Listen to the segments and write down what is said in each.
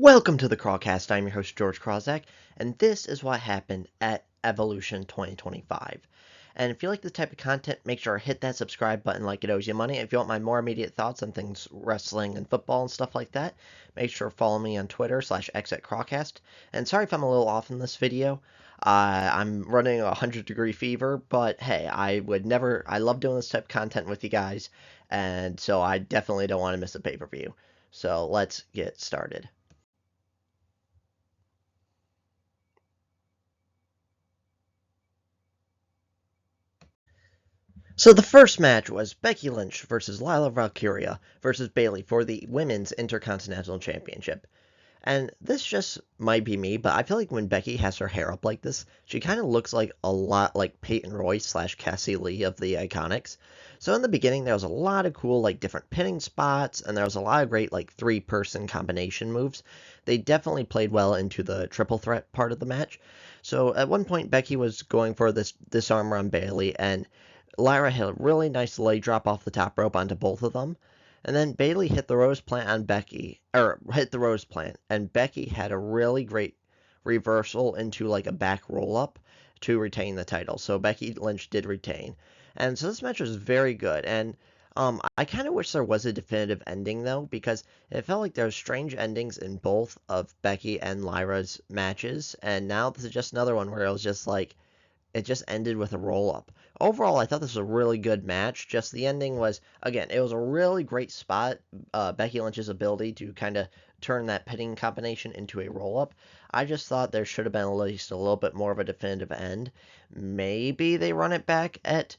Welcome to the Crawcast. I'm your host, George Krawczak, and this is what happened at Evolution 2025. And if you like this type of content, make sure to hit that subscribe button like it owes you money. If you want my more immediate thoughts on things wrestling and football and stuff like that, make sure to follow me on Twitter /X at Crawcast. And sorry if I'm a little off in this video. I'm running a 100-degree fever, but hey, I love doing this type of content with you guys, and so I definitely don't want to miss a pay-per-view. So let's get started. So the first match was Becky Lynch versus Lila Valkyria versus Bayley for the Women's Intercontinental Championship. And this just might be me, but I feel like when Becky has her hair up like this, she kind of looks like a lot like Peyton Royce / Cassie Lee of the Iconics. So in the beginning, there was a lot of cool like different pinning spots, and there was a lot of great like three-person combination moves. They definitely played well into the triple threat part of the match. So at one point, Becky was going for this disarm on Bayley, and Lyra hit a really nice leg drop off the top rope onto both of them. And then Bayley hit the Rose Plant on Becky, or hit the Rose Plant, and Becky had a really great reversal into like a back roll up to retain the title. So Becky Lynch did retain. And so this match was very good. And I kind of wish there was a definitive ending though, because it felt like there was strange endings in both of Becky and Lyra's matches. And now this is just another one where it was just like, it just ended with a roll up. Overall, I thought this was a really good match. Just the ending was, again, it was a really great spot. Becky Lynch's ability to kind of turn that pinning combination into a roll up. I just thought there should have been at least a little bit more of a definitive end. Maybe they run it back at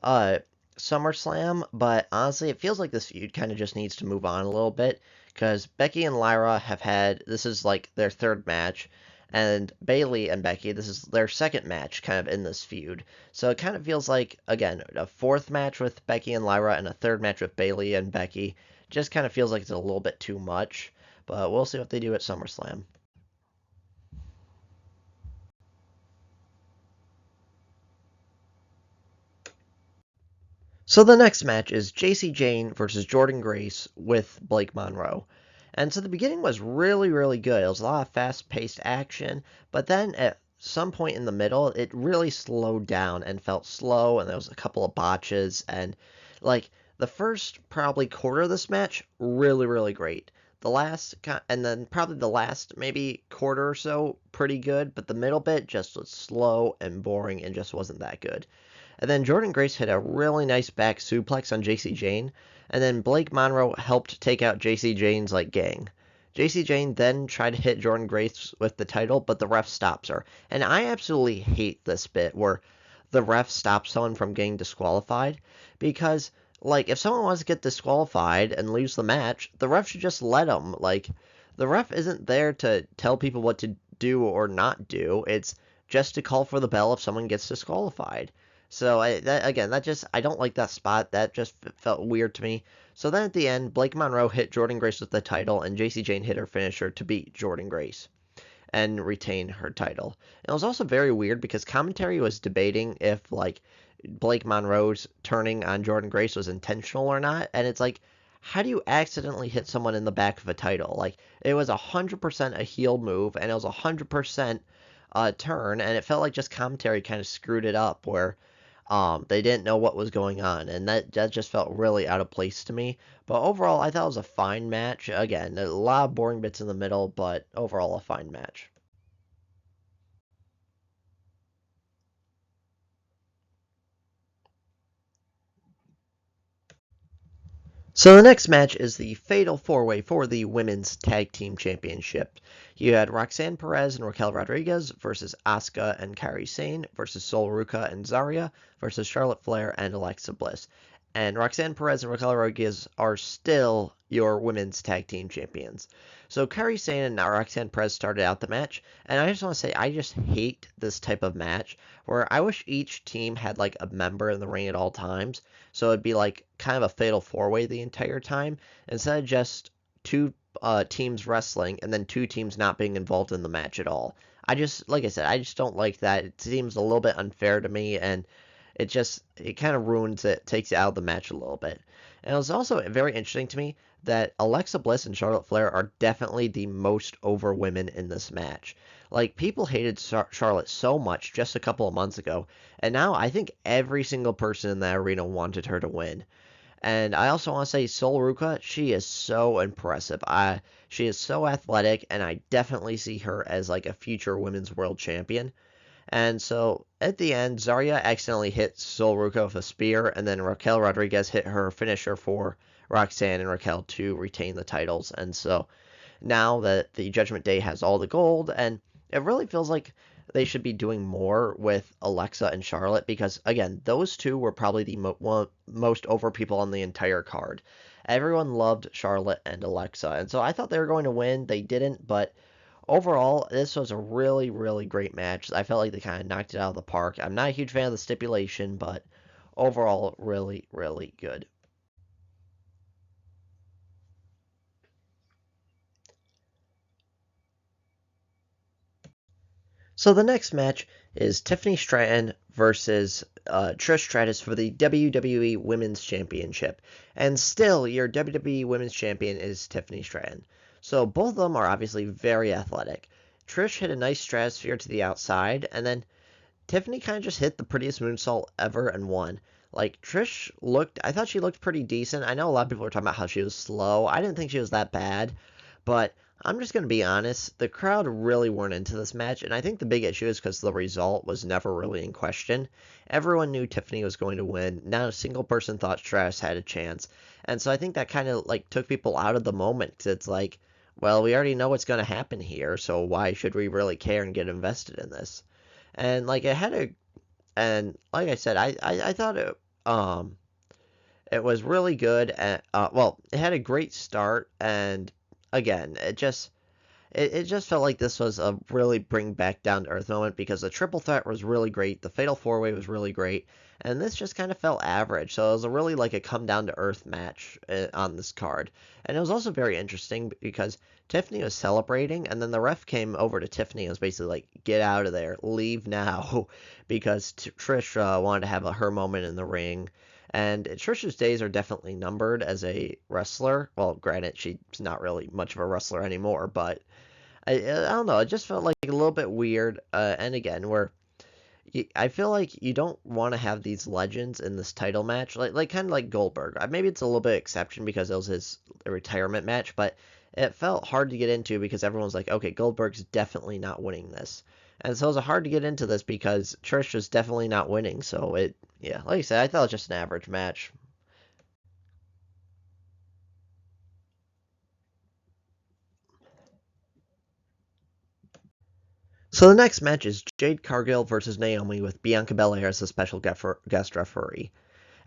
SummerSlam, but honestly, it feels like this feud kind of just needs to move on a little bit because Becky and Lyra have had, this is like their third match. And Bayley and Becky, this is their second match kind of in this feud. So it kind of feels like, again, a fourth match with Becky and Lyra and a third match with Bayley and Becky. Just kind of feels like it's a little bit too much. But we'll see what they do at SummerSlam. So the next match is Jacy Jayne versus Jordynne Grace with Blake Monroe. And so the beginning was really, really good. It was a lot of fast-paced action, but then at some point in the middle, it really slowed down and felt slow, and there was a couple of botches, and like the first probably quarter of this match, really, really great. The last, and then probably the last maybe quarter or so, pretty good, but the middle bit just was slow and boring and just wasn't that good. And then Jordynne Grace hit a really nice back suplex on Jacy Jayne, and then Blake Monroe helped take out Jacy Jayne's like gang. Jacy Jayne then tried to hit Jordynne Grace with the title, but the ref stops her. And I absolutely hate this bit where the ref stops someone from getting disqualified because like if someone wants to get disqualified and lose the match, the ref should just let them. Like the ref isn't there to tell people what to do or not do. It's just to call for the bell if someone gets disqualified. So I don't like that spot. That just felt weird to me. So then at the end, Blake Monroe hit Jordynne Grace with the title, and Jacy Jayne hit her finisher to beat Jordynne Grace and retain her title. And it was also very weird because commentary was debating if like Blake Monroe's turning on Jordynne Grace was intentional or not, and it's like, how do you accidentally hit someone in the back of a title? Like it was 100% a heel move, and it was 100% turn, and it felt like just commentary kind of screwed it up where they didn't know what was going on, and that just felt really out of place to me. But overall, I thought it was a fine match. Again, a lot of boring bits in the middle, but overall, a fine match. So the next match is the Fatal 4-Way for the Women's Tag Team Championship. You had Roxanne Perez and Raquel Rodriguez versus Asuka and Kairi Sane versus Sol Ruca and Zarya versus Charlotte Flair and Alexa Bliss. And Roxanne Perez and Raquel Rodriguez are still your Women's Tag Team Champions. So Kairi Sane and Roxanne Perez started out the match, and I just want to say I just hate this type of match where I wish each team had like a member in the ring at all times. So it'd be like kind of a fatal four-way the entire time instead of just two teams wrestling and then two teams not being involved in the match at all. Like I said, I just don't like that. It seems a little bit unfair to me, and it kind of ruins it, takes it out of the match a little bit. And it was also very interesting to me that Alexa Bliss and Charlotte Flair are definitely the most over women in this match. Like, people hated Charlotte so much just a couple of months ago, and now I think every single person in that arena wanted her to win. And I also want to say Sol Ruca, she is so impressive. She is so athletic, and I definitely see her as like a future women's world champion. And so at the end, Zarya accidentally hit Sol Ruca with a spear, and then Raquel Rodriguez hit her finisher for Roxanne and Raquel to retain the titles. And so now that the Judgment Day has all the gold, and it really feels like they should be doing more with Alexa and Charlotte because, again, those two were probably the most over people on the entire card. Everyone loved Charlotte and Alexa, and so I thought they were going to win. They didn't, but overall, this was a really, really great match. I felt like they kind of knocked it out of the park. I'm not a huge fan of the stipulation, but overall, really, really good. So the next match is Tiffany Stratton versus Trish Stratus for the WWE Women's Championship. And still, your WWE Women's Champion is Tiffany Stratton. So both of them are obviously very athletic. Trish hit a nice stratosphere to the outside, and then Tiffany kind of just hit the prettiest moonsault ever and won. Like, I thought she looked pretty decent. I know a lot of people were talking about how she was slow. I didn't think she was that bad, but I'm just going to be honest. The crowd really weren't into this match, and I think the big issue is because the result was never really in question. Everyone knew Tiffany was going to win. Not a single person thought Stratus had a chance. And so I think that kind of like took people out of the moment. 'Cause it's like, well, we already know what's going to happen here, so why should we really care and get invested in this? And like it had a and like I said, I thought it was really good. And well, it had a great start, and again, it just felt like this was a really bring back down to earth moment because the triple threat was really great, the fatal four way was really great, and this just kind of felt average. So it was a really like a come down to earth match on this card, and it was also very interesting because Tiffany was celebrating, and then the ref came over to Tiffany and was basically like, "Get out of there, leave now," because Trish wanted to have her moment in the ring. And Trish's days are definitely numbered as a wrestler. Well, granted, she's not really much of a wrestler anymore, but I don't know. It just felt like a little bit weird. And again, where I feel like you don't want to have these legends in this title match, like kind of like Goldberg. Maybe it's a little bit exception because it was his retirement match, but it felt hard to get into because everyone's like, okay, Goldberg's definitely not winning this, and so it was hard to get into this because Trish was definitely not winning. So yeah, like I said, I thought it was just an average match. So the next match is Jade Cargill versus Naomi with Bianca Belair as the special guest referee.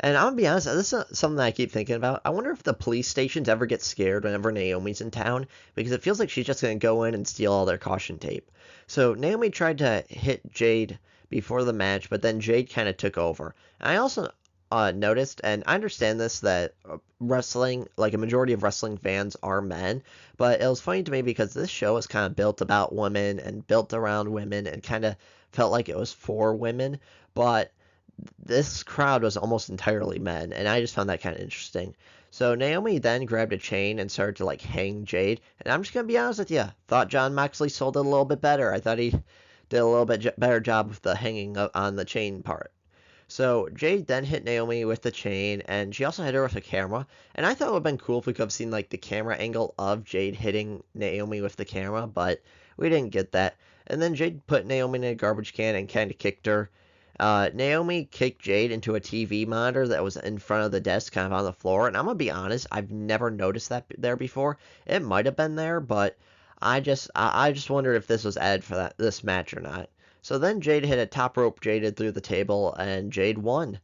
And I'm gonna be honest, this is something that I keep thinking about. I wonder if the police stations ever get scared whenever Naomi's in town, because it feels like she's just gonna go in and steal all their caution tape. So Naomi tried to hit Jade before the match, but then Jade kind of took over. And I also noticed, and I understand this, that wrestling, like a majority of wrestling fans are men, but it was funny to me because this show is kind of built about women and built around women and kind of felt like it was for women, but this crowd was almost entirely men, and I just found that kind of interesting. So Naomi then grabbed a chain and started to like hang Jade, and I'm just gonna be honest with you, thought John Moxley sold it a little bit better. I thought he did a little bit better job with the hanging on the chain part. So Jade then hit Naomi with the chain, and she also hit her with a camera. And I thought it would have been cool if we could have seen like the camera angle of Jade hitting Naomi with the camera, but we didn't get that. And then Jade put Naomi in a garbage can and kind of kicked her. Naomi kicked Jade into a TV monitor that was in front of the desk, kind of on the floor. And I'm gonna be honest, I've never noticed that there before. It might have been there, but I just wondered if this was added for this match or not. So then Jade hit a top rope Jaded through the table, and Jade won.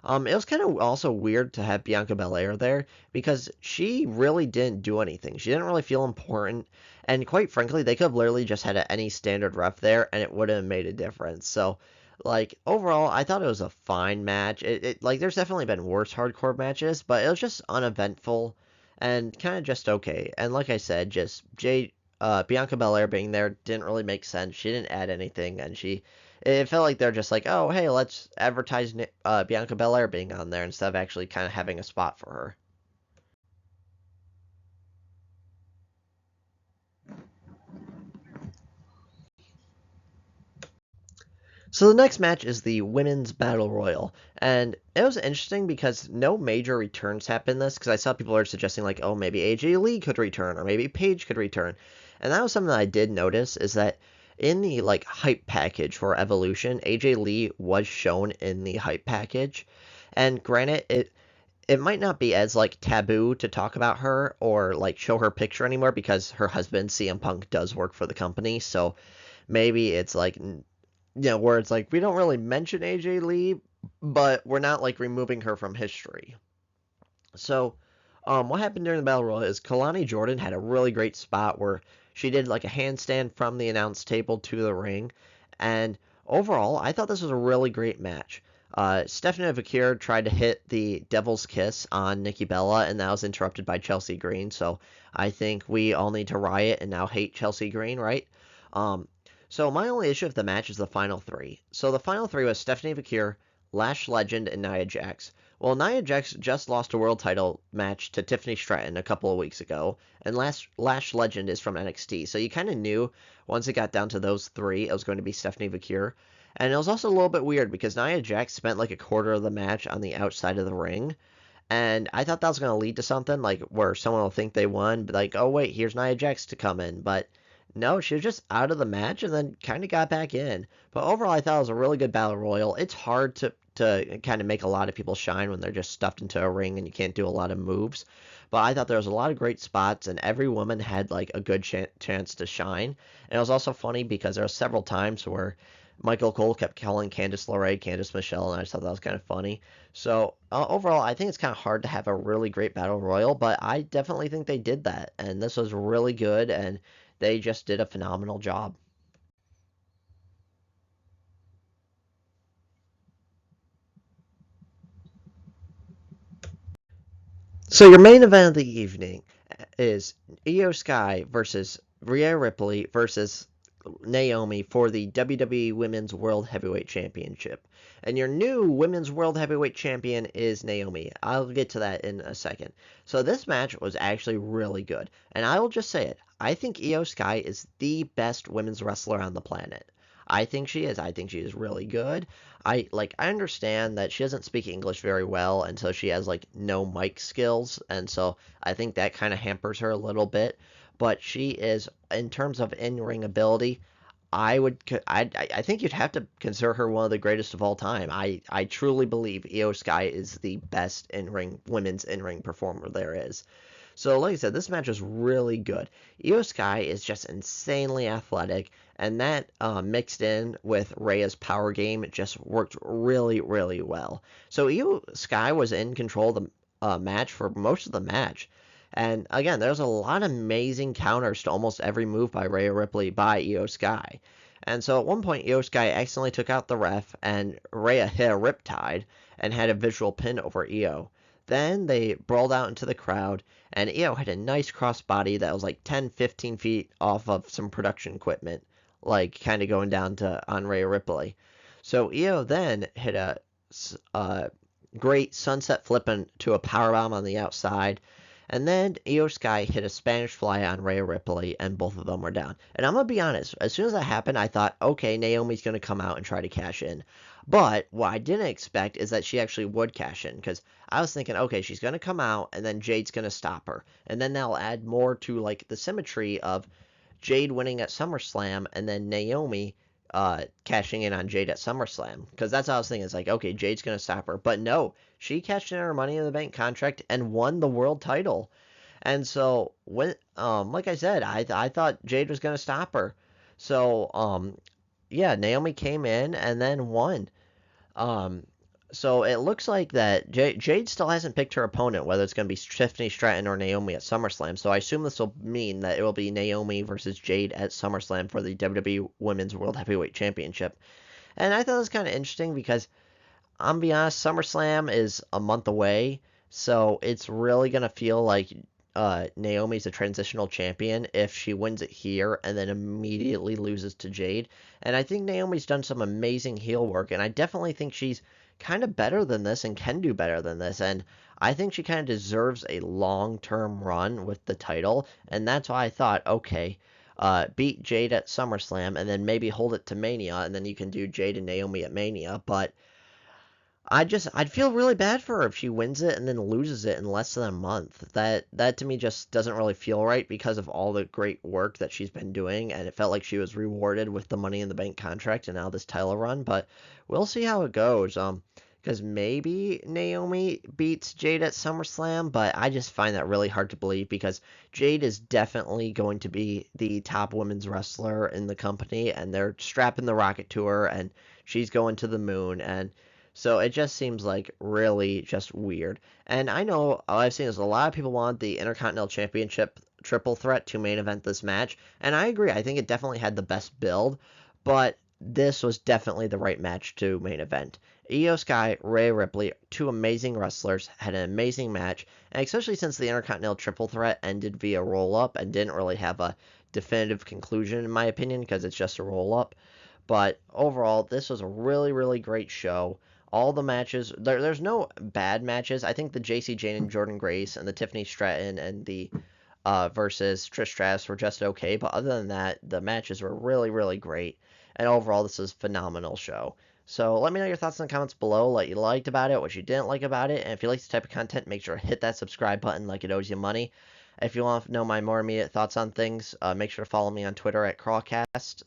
It was kind of also weird to have Bianca Belair there because she really didn't do anything. She didn't really feel important, and quite frankly, they could have literally just had any standard ref there, and it wouldn't have made a difference. So, like overall, I thought it was a fine match. Like there's definitely been worse hardcore matches, but it was just uneventful and kind of just okay. And like I said, just Bianca Belair being there didn't really make sense. She didn't add anything, and it felt like they're just like, oh, hey, let's advertise Bianca Belair being on there instead of actually kind of having a spot for her. So the next match is the Women's Battle Royal, and it was interesting because no major returns happened this, because I saw people are suggesting like, oh, maybe AJ Lee could return, or maybe Paige could return, and that was something that I did notice, is that in the like hype package for Evolution, AJ Lee was shown in the hype package, and granted, it might not be as like taboo to talk about her or like show her picture anymore because her husband CM Punk does work for the company, so maybe it's like where it's like we don't really mention AJ Lee, but we're not like removing her from history. So, what happened during the Battle Royal is Kalani Jordan had a really great spot where she did like a handstand from the announce table to the ring, and overall, I thought this was a really great match. Stephanie Vakir tried to hit the Devil's Kiss on Nikki Bella, and that was interrupted by Chelsea Green. So I think we all need to riot and now hate Chelsea Green, right? Um, so my only issue with the match is the final three. So the final three was Stephanie Vakir, Lash Legend, and Nia Jax. Well, Nia Jax just lost a world title match to Tiffany Stratton a couple of weeks ago, and Lash Legend is from NXT, so you kind of knew once it got down to those three, it was going to be Stephanie Vakir. And it was also a little bit weird because Nia Jax spent like a quarter of the match on the outside of the ring, and I thought that was going to lead to something like where someone will think they won, but like, oh wait, here's Nia Jax to come in. But no, she was just out of the match and then kind of got back in. But overall, I thought it was a really good battle royal. It's hard to kind of make a lot of people shine when they're just stuffed into a ring and you can't do a lot of moves. But I thought there was a lot of great spots and every woman had like a good chance to shine. And it was also funny because there were several times where Michael Cole kept calling Candice LeRae Candice Michelle, and I just thought that was kind of funny. So overall, I think it's kind of hard to have a really great battle royal, but I definitely think they did that, and this was really good, and they just did a phenomenal job. So your main event of the evening is Io Sky versus Rhea Ripley versus Naomi for the WWE Women's World Heavyweight Championship. And your new Women's World Heavyweight Champion is Naomi. I'll get to that in a second. So this match was actually really good. And I will just say it. I think Io Sky is the best women's wrestler on the planet. I think she is. I think she is really good. I understand that she doesn't speak English very well and so she has like no mic skills and so I think that kind of hampers her a little bit, but she is in terms of in-ring ability, I think you'd have to consider her one of the greatest of all time. I truly believe Io Sky is the best in-ring women's in-ring performer there is. So, like I said, this match was really good. Io Sky is just insanely athletic, and that mixed in with Rhea's power game just worked really, really well. So, Io Sky was in control of the match for most of the match. And again, there's a lot of amazing counters to almost every move by Rhea Ripley by Io Sky. And so at one point, Io Sky accidentally took out the ref, and Rhea hit a riptide and had a visual pin over Io. Then they brawled out into the crowd, and Io had a nice crossbody that was like 10, 15 feet off of some production equipment, like kind of going down to on Rhea Ripley. So Io then hit a great sunset flip to a powerbomb on the outside, and then Io Sky hit a Spanish fly on Rhea Ripley, and both of them were down. And I'm going to be honest, as soon as that happened, I thought, okay, Naomi's going to come out and try to cash in. But what I didn't expect is that she actually would cash in, because I was thinking, okay, she's going to come out, and then Jade's going to stop her. And then that'll add more to, like, the symmetry of Jade winning at SummerSlam, and then Naomi cashing in on Jade at SummerSlam. Because that's how I was thinking. It's like, okay, Jade's going to stop her. But no, she cashed in her Money in the Bank contract and won the world title. And so, when, like I said, I thought Jade was going to stop her. So, yeah, Naomi came in and then won. Um, so it looks like that Jade still hasn't picked her opponent, whether it's going to be Tiffany Stratton or Naomi at SummerSlam. So I assume this will mean that it will be Naomi versus Jade at SummerSlam for the WWE Women's World Heavyweight Championship. And I thought it was kind of interesting because, I'm gonna be honest, SummerSlam is a month away, so it's really going to feel like Naomi's a transitional champion if she wins it here and then immediately loses to Jade. And I think Naomi's done some amazing heel work, and I definitely think she's kind of better than this and can do better than this. And I think she kind of deserves a long term run with the title, and that's why I thought, okay, beat Jade at SummerSlam, and then maybe hold it to Mania, and then you can do Jade and Naomi at Mania. But I'd feel really bad for her if she wins it and then loses it in less than a month. That to me just doesn't really feel right because of all the great work that she's been doing, and it felt like she was rewarded with the Money in the Bank contract and now this title run. But we'll see how it goes. Because maybe Naomi beats Jade at SummerSlam, but I just find that really hard to believe because Jade is definitely going to be the top women's wrestler in the company, and they're strapping the rocket to her, and she's going to the moon, and so it just seems like really just weird. And I know I've seen this, a lot of people want the Intercontinental Championship triple threat to main event this match, and I agree. I think it definitely had the best build, but this was definitely the right match to main event. Io Sky, Rhea Ripley, two amazing wrestlers, had an amazing match, and especially since the Intercontinental Triple Threat ended via roll up and didn't really have a definitive conclusion, in my opinion, because it's just a roll up. But overall, this was a really, really great show. All the matches, there's no bad matches. I think the JC Jane and Jordan Grace and the Tiffany Stratton and the versus Trish Stratus were just okay. But other than that, the matches were really, really great. And overall, this was a phenomenal show. So let me know your thoughts in the comments below, what you liked about it, what you didn't like about it. And if you like this type of content, make sure to hit that subscribe button like it owes you money. If you want to know my more immediate thoughts on things, make sure to follow me on Twitter at Crawcast,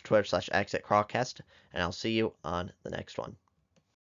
Twitter/X at Crawcast, and I'll see you on the next one.